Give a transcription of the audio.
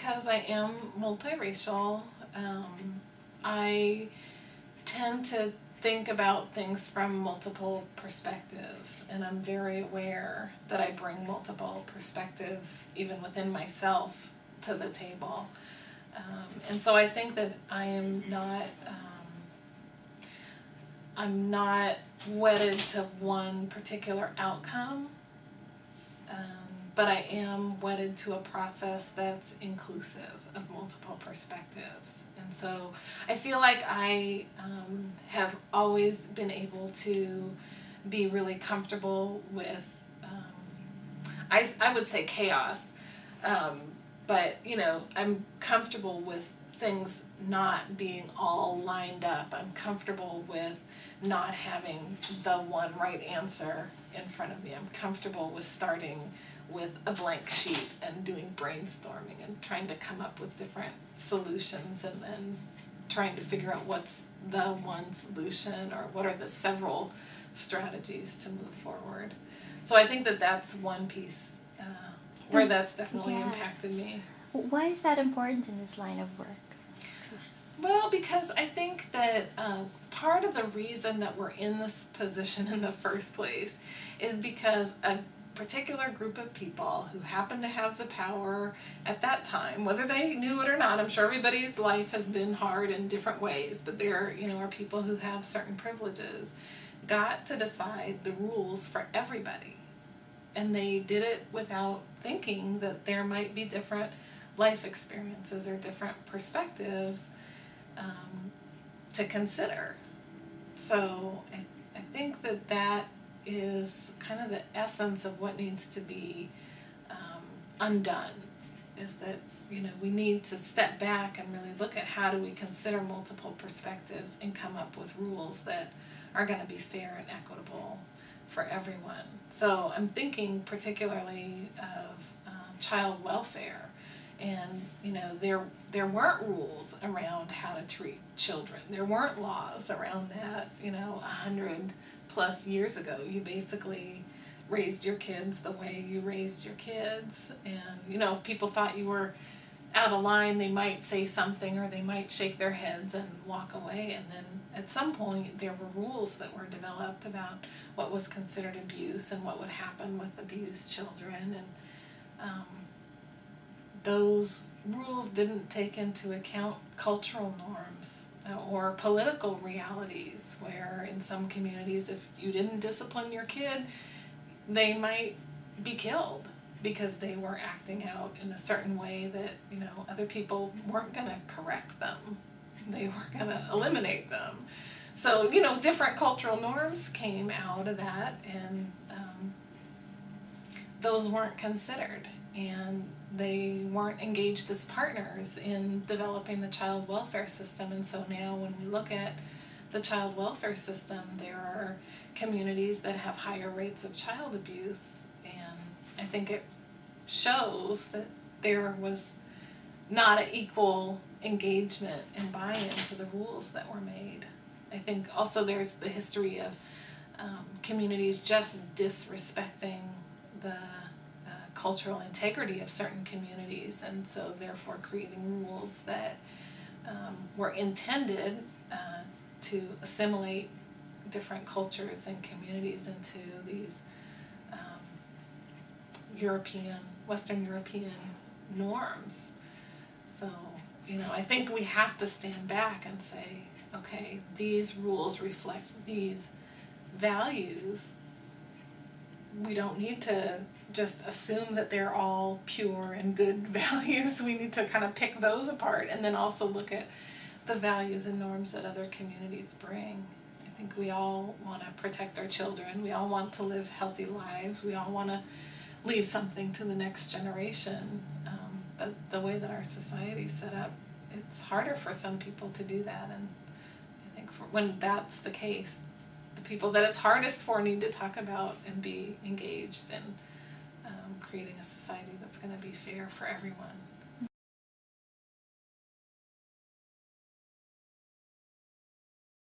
because I am multiracial. I tend to think about things from multiple perspectives, and I'm very aware that I bring multiple perspectives, even within myself, to the table. And so I think that I'm not wedded to one particular outcome, but I am wedded to a process that's inclusive of multiple perspectives. And so I feel like I have always been able to be really comfortable with, I would say chaos, but I'm comfortable with things not being all lined up. I'm comfortable with not having the one right answer in front of me. I'm comfortable with starting with a blank sheet and doing brainstorming and trying to come up with different solutions, and then trying to figure out what's the one solution or what are the several strategies to move forward. So I think that that's one piece where that's definitely impacted me. Why is that important in this line of work? Well, because I think that part of the reason that we're in this position in the first place is because a particular group of people who happen to have the power at that time, whether they knew it or not. I'm sure everybody's life has been hard in different ways, but there are people who have certain privileges, got to decide the rules for everybody. And they did it without thinking that there might be different life experiences or different perspectives to consider. So I think that is kind of the essence of what needs to be undone, is that we need to step back and really look at how do we consider multiple perspectives and come up with rules that are going to be fair and equitable for everyone. So I'm thinking particularly of child welfare. And there weren't rules around how to treat children. There weren't laws around that. 100+ years ago, you basically raised your kids the way you raised your kids. And if people thought you were out of line, they might say something, or they might shake their heads and walk away. And then at some point, there were rules that were developed about what was considered abuse and what would happen with abused children. And those rules didn't take into account cultural norms or political realities, where in some communities, if you didn't discipline your kid, they might be killed because they were acting out in a certain way that other people weren't going to correct them. They were going to eliminate them. So different cultural norms came out of that, and those weren't considered, and they weren't engaged as partners in developing the child welfare system. And so now when we look at the child welfare system, there are communities that have higher rates of child abuse, and I think it shows that there was not an equal engagement and buy-in to the rules that were made. I think also there's the history of communities just disrespecting the cultural integrity of certain communities, and so therefore creating rules that were intended to assimilate different cultures and communities into these Western European norms. So, I think we have to stand back and say, okay, these rules reflect these values. We don't need to just assume that they're all pure and good values. We need to kind of pick those apart, and then also look at the values and norms that other communities bring. I think we all want to protect our children. We all want to live healthy lives. We all want to leave something to the next generation. But the way that our society is set up, it's harder for some people to do that. And I think when that's the case, the people that it's hardest for need to talk about and be engaged in creating a society that's going to be fair for everyone.